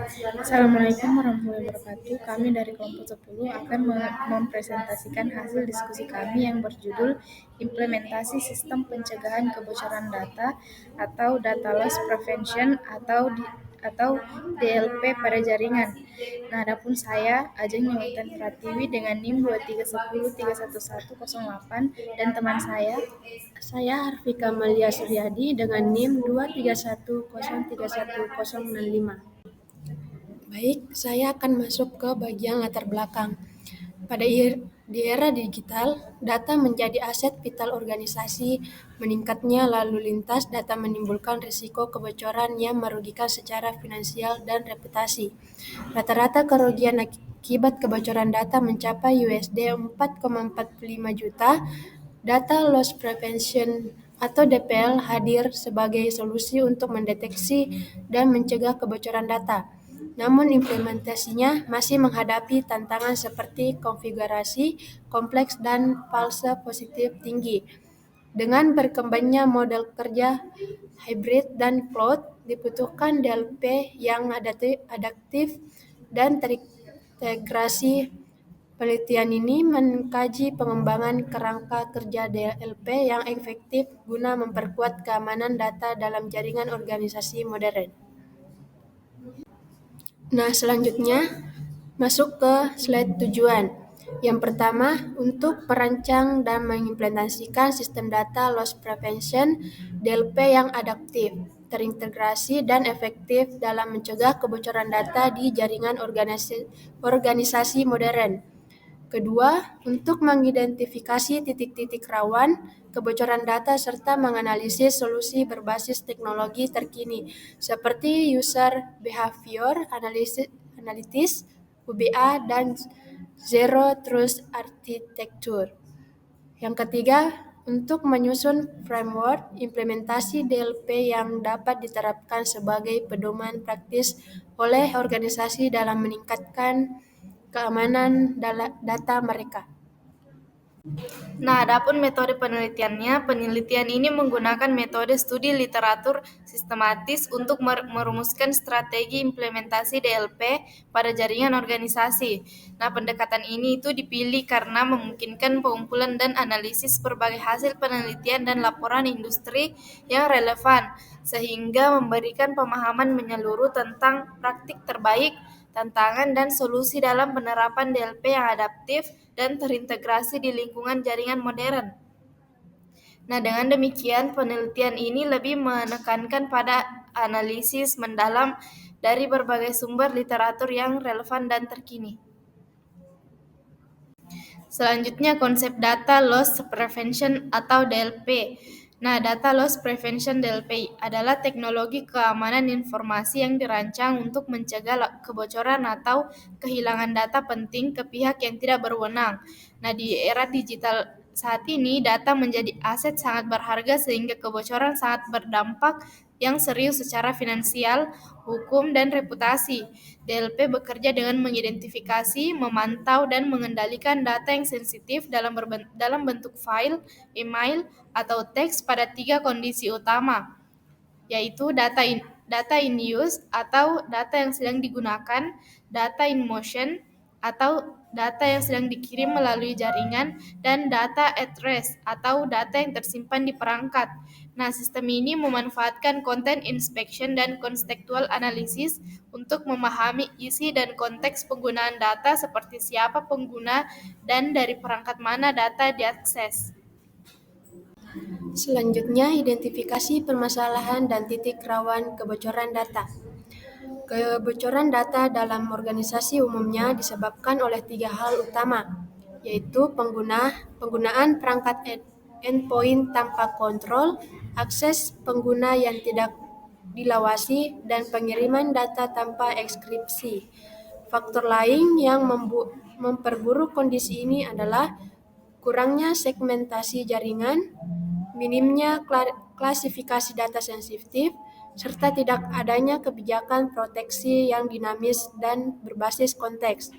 Assalamualaikum warahmatullahi wabarakatuh. Kami dari kelompok 10 akan mempresentasikan hasil diskusi kami yang berjudul Implementasi Sistem Pencegahan Kebocoran Data atau Data Loss Prevention atau DLP pada jaringan. Nah, adapun saya, Ajeng Nyotan Pratiwi dengan NIM 231031108 dan teman Saya Harvika Malia Suryadi dengan NIM 231031065. Baik, saya akan masuk ke bagian latar belakang. Di era digital, data menjadi aset vital organisasi. Meningkatnya lalu lintas data menimbulkan risiko kebocoran yang merugikan secara finansial dan reputasi. Rata-rata kerugian akibat kebocoran data mencapai USD 4,45 juta. Data Loss Prevention atau DPL hadir sebagai solusi untuk mendeteksi dan mencegah kebocoran data. Namun implementasinya masih menghadapi tantangan seperti konfigurasi kompleks dan false positif tinggi. Dengan berkembangnya model kerja hybrid dan cloud, dibutuhkan DLP yang adaptif dan terintegrasi. Penelitian ini mengkaji pengembangan kerangka kerja DLP yang efektif guna memperkuat keamanan data dalam jaringan organisasi modern. Nah, selanjutnya masuk ke slide tujuan. Yang pertama, untuk merancang dan mengimplementasikan sistem data loss prevention DLP yang adaptif, terintegrasi, dan efektif dalam mencegah kebocoran data di jaringan organisasi modern. Kedua, untuk mengidentifikasi titik-titik rawan kebocoran data serta menganalisis solusi berbasis teknologi terkini seperti User Behavior Analytics, UBA, dan Zero Trust Architecture. Yang ketiga, untuk menyusun framework implementasi DLP yang dapat diterapkan sebagai pedoman praktis oleh organisasi dalam meningkatkan keamanan data mereka. Nah, adapun metode penelitiannya, penelitian ini menggunakan metode studi literatur sistematis untuk merumuskan strategi implementasi DLP pada jaringan organisasi. Nah, pendekatan ini itu dipilih karena memungkinkan pengumpulan dan analisis berbagai hasil penelitian dan laporan industri yang relevan, sehingga memberikan pemahaman menyeluruh tentang praktik terbaik, tantangan dan solusi dalam penerapan DLP yang adaptif dan terintegrasi di lingkungan jaringan modern. Nah, dengan demikian penelitian ini lebih menekankan pada analisis mendalam dari berbagai sumber literatur yang relevan dan terkini. Selanjutnya konsep Data Loss Prevention atau DLP. Nah, Data Loss Prevention DLP adalah teknologi keamanan informasi yang dirancang untuk mencegah kebocoran atau kehilangan data penting ke pihak yang tidak berwenang. Nah, di era digital saat ini, data menjadi aset sangat berharga sehingga kebocoran sangat berdampak yang serius secara finansial, hukum, dan reputasi. DLP bekerja dengan mengidentifikasi, memantau, dan mengendalikan data yang sensitif dalam bentuk file, email, atau teks pada 3 kondisi utama, yaitu data in use atau data yang sedang digunakan, data in motion atau data yang sedang dikirim melalui jaringan, dan data at rest atau data yang tersimpan di perangkat. Nah, sistem ini memanfaatkan content inspection dan contextual analysis untuk memahami isi dan konteks penggunaan data seperti siapa pengguna dan dari perangkat mana data diakses. Selanjutnya, identifikasi permasalahan dan titik rawan kebocoran data. Kebocoran data dalam organisasi umumnya disebabkan oleh 3 hal utama, yaitu penggunaan perangkat endpoint tanpa kontrol, akses pengguna yang tidak dilawasi, dan pengiriman data tanpa enkripsi. Faktor lain yang memperburuk kondisi ini adalah kurangnya segmentasi jaringan, minimnya klasifikasi data sensitif, serta tidak adanya kebijakan proteksi yang dinamis dan berbasis konteks.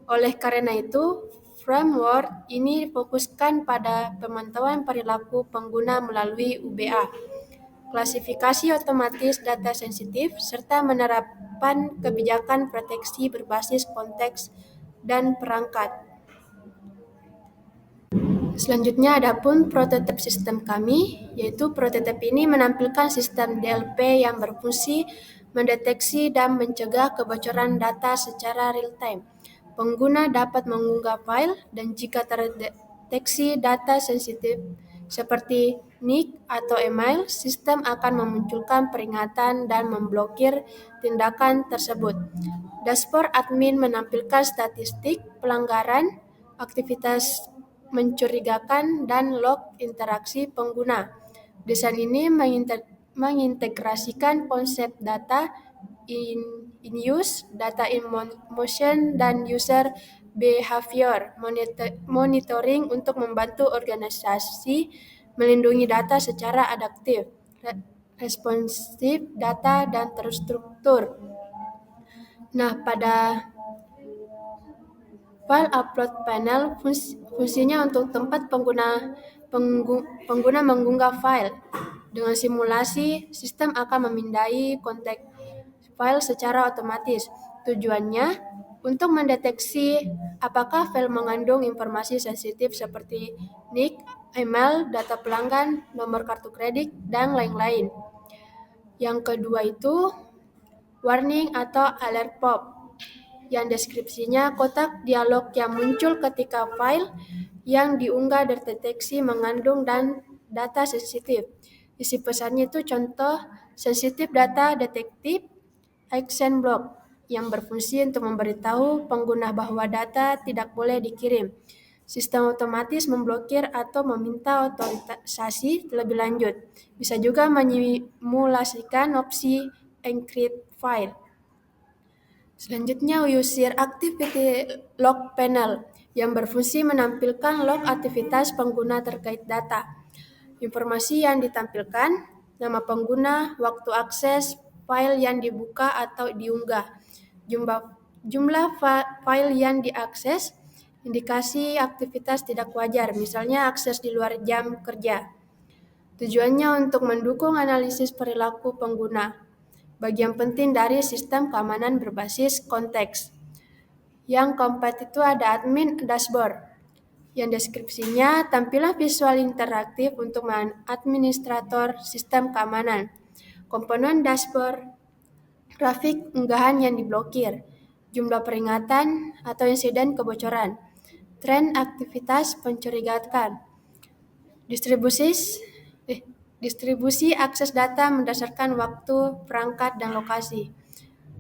Oleh karena itu, framework ini fokuskan pada pemantauan perilaku pengguna melalui UBA. klasifikasi otomatis data sensitif, serta menerapkan kebijakan proteksi berbasis konteks dan perangkat. Selanjutnya adapun prototip sistem kami, yaitu prototip ini menampilkan sistem DLP yang berfungsi mendeteksi dan mencegah kebocoran data secara real-time. Pengguna dapat mengunggah file dan jika terdeteksi data sensitif seperti NIK atau email, sistem akan memunculkan peringatan dan memblokir tindakan tersebut. Dashboard admin menampilkan statistik pelanggaran, aktivitas mencurigakan, dan log interaksi pengguna. Desain ini mengintegrasikan konsep data in use, data in motion, dan user behavior monitoring untuk membantu organisasi melindungi data secara adaptif, responsif data, dan terstruktur. Nah, pada file upload panel fungsinya untuk tempat pengguna mengunggah file. Dengan simulasi, sistem akan memindai konteks file secara otomatis. Tujuannya untuk mendeteksi apakah file mengandung informasi sensitif seperti NIK, email, data pelanggan, nomor kartu kredit, dan lain-lain. Yang kedua itu warning atau alert pop, yang deskripsinya kotak dialog yang muncul ketika file yang diunggah terdeteksi mengandung dan data sensitif. Isi pesannya itu contoh sensitif data detektif action block yang berfungsi untuk memberitahu pengguna bahwa data tidak boleh dikirim. Sistem otomatis memblokir atau meminta otorisasi terlebih lanjut. Bisa juga menyimulasikan opsi encrypt file. Selanjutnya, user activity log panel yang berfungsi menampilkan log aktivitas pengguna terkait data. Informasi yang ditampilkan, nama pengguna, waktu akses, file yang dibuka atau diunggah, jumlah file yang diakses, indikasi aktivitas tidak wajar, misalnya akses di luar jam kerja. Tujuannya untuk mendukung analisis perilaku pengguna. Bagian penting dari sistem keamanan berbasis konteks. Yang keempat itu ada admin dashboard, yang deskripsinya tampilan visual interaktif untuk administrator sistem keamanan. Komponen dashboard, grafik unggahan yang diblokir, jumlah peringatan atau insiden kebocoran, tren aktivitas pencurigaan, distribusi akses data berdasarkan waktu, perangkat, dan lokasi.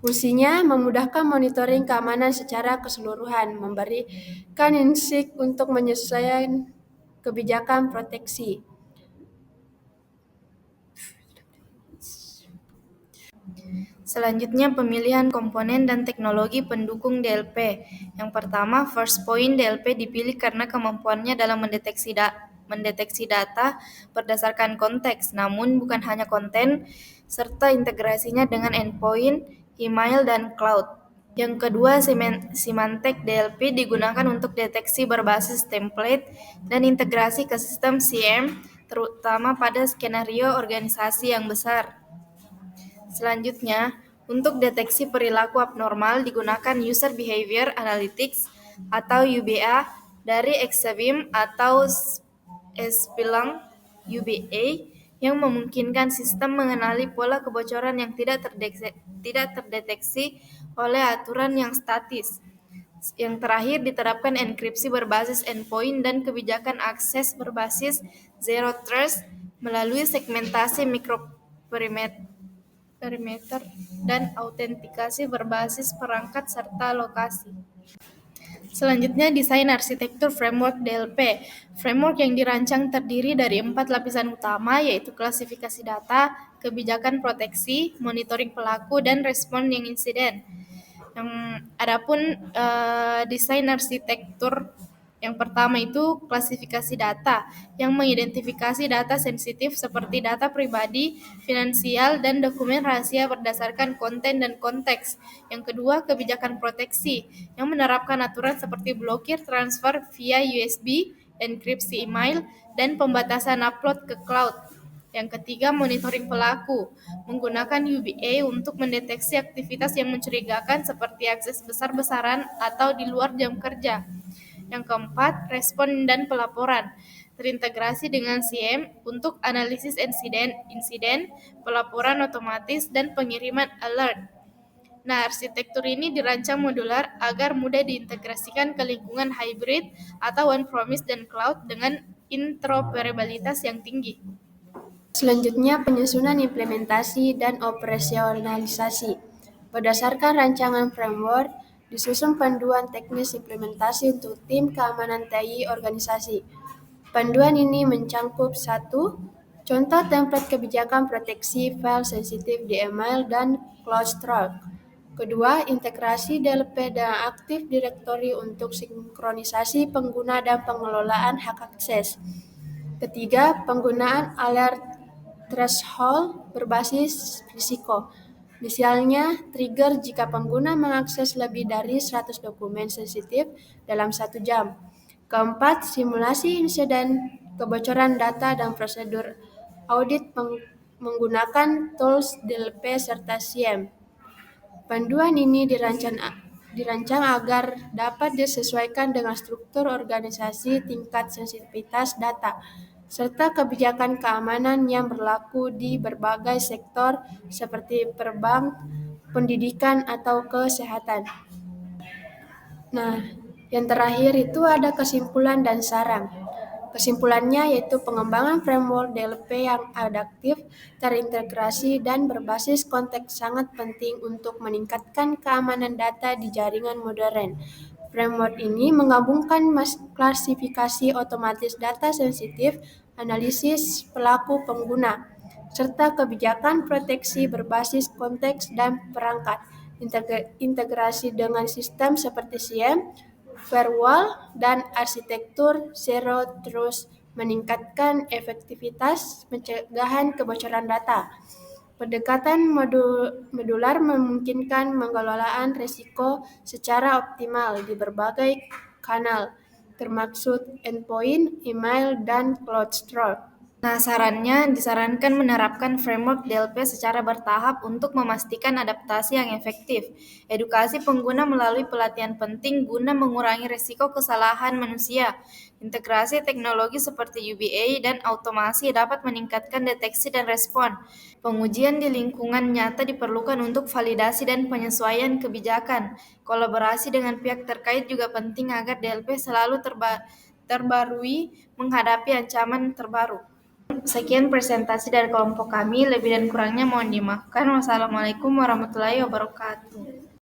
Fungsinya memudahkan monitoring keamanan secara keseluruhan, memberikan insight untuk menyesuaikan kebijakan proteksi. Selanjutnya pemilihan komponen dan teknologi pendukung DLP. Yang pertama, first point DLP dipilih karena kemampuannya dalam mendeteksi data berdasarkan konteks, namun bukan hanya konten, serta integrasinya dengan endpoint, email, dan cloud. Yang kedua, Symantec DLP digunakan untuk deteksi berbasis template dan integrasi ke sistem CM, terutama pada skenario organisasi yang besar. Selanjutnya, untuk deteksi perilaku abnormal digunakan User Behavior Analytics atau UBA dari Exabeam atau Splunk UBA yang memungkinkan sistem mengenali pola kebocoran yang tidak terdeteksi oleh aturan yang statis. Yang terakhir, diterapkan enkripsi berbasis endpoint dan kebijakan akses berbasis Zero Trust melalui segmentasi mikroperimeter dan autentikasi berbasis perangkat serta lokasi. Selanjutnya, desain arsitektur framework DLP. Framework yang dirancang terdiri dari 4 lapisan utama, yaitu klasifikasi data, kebijakan proteksi, monitoring pelaku, dan respon yang insiden. Adapun desain arsitektur yang pertama itu klasifikasi data, yang mengidentifikasi data sensitif seperti data pribadi, finansial, dan dokumen rahasia berdasarkan konten dan konteks. Yang kedua, kebijakan proteksi, yang menerapkan aturan seperti blokir transfer via USB, enkripsi email, dan pembatasan upload ke cloud. Yang ketiga, monitoring pelaku, menggunakan UBA untuk mendeteksi aktivitas yang mencurigakan seperti akses besar-besaran atau di luar jam kerja. Yang keempat, respon dan pelaporan, terintegrasi dengan SIEM untuk analisis insiden, pelaporan otomatis, dan pengiriman alert. Nah, arsitektur ini dirancang modular agar mudah diintegrasikan ke lingkungan hybrid atau on-premise dan cloud dengan interoperabilitas yang tinggi. Selanjutnya, penyusunan implementasi dan operasionalisasi. Berdasarkan rancangan framework, disusun panduan teknis implementasi untuk tim keamanan TI organisasi. Panduan ini mencangkup 1. Contoh template kebijakan proteksi file sensitif di email dan CloudStrike. Kedua, integrasi DLP dan Active Directory untuk sinkronisasi pengguna dan pengelolaan hak akses. Ketiga, penggunaan alert threshold berbasis risiko. Misalnya, trigger jika pengguna mengakses lebih dari 100 dokumen sensitif dalam 1 jam. Keempat, simulasi insiden kebocoran data dan prosedur audit menggunakan tools DLP serta SIEM. Panduan ini dirancang agar dapat disesuaikan dengan struktur organisasi, tingkat sensitivitas data, serta kebijakan keamanan yang berlaku di berbagai sektor seperti perbank, pendidikan, atau kesehatan. Nah, yang terakhir itu ada kesimpulan dan saran. Kesimpulannya yaitu pengembangan framework DLP yang adaptif, terintegrasi, dan berbasis konteks sangat penting untuk meningkatkan keamanan data di jaringan modern. Framework ini menggabungkan klasifikasi otomatis data sensitif, analisis pelaku pengguna, serta kebijakan proteksi berbasis konteks dan perangkat. Integrasi dengan sistem seperti SIEM, firewall, dan arsitektur Zero Trust meningkatkan efektivitas pencegahan kebocoran data. Pendekatan modular memungkinkan pengelolaan risiko secara optimal di berbagai kanal, termasuk endpoint, email, dan CloudStrike. Nah, sarannya disarankan menerapkan framework DLP secara bertahap untuk memastikan adaptasi yang efektif. Edukasi pengguna melalui pelatihan penting guna mengurangi risiko kesalahan manusia. Integrasi teknologi seperti UBA dan automasi dapat meningkatkan deteksi dan respon. Pengujian di lingkungan nyata diperlukan untuk validasi dan penyesuaian kebijakan. Kolaborasi dengan pihak terkait juga penting agar DLP selalu terbarui menghadapi ancaman terbaru. Sekian presentasi dari kelompok kami, lebih dan kurangnya mohon dimaafkan. Wassalamualaikum warahmatullahi wabarakatuh.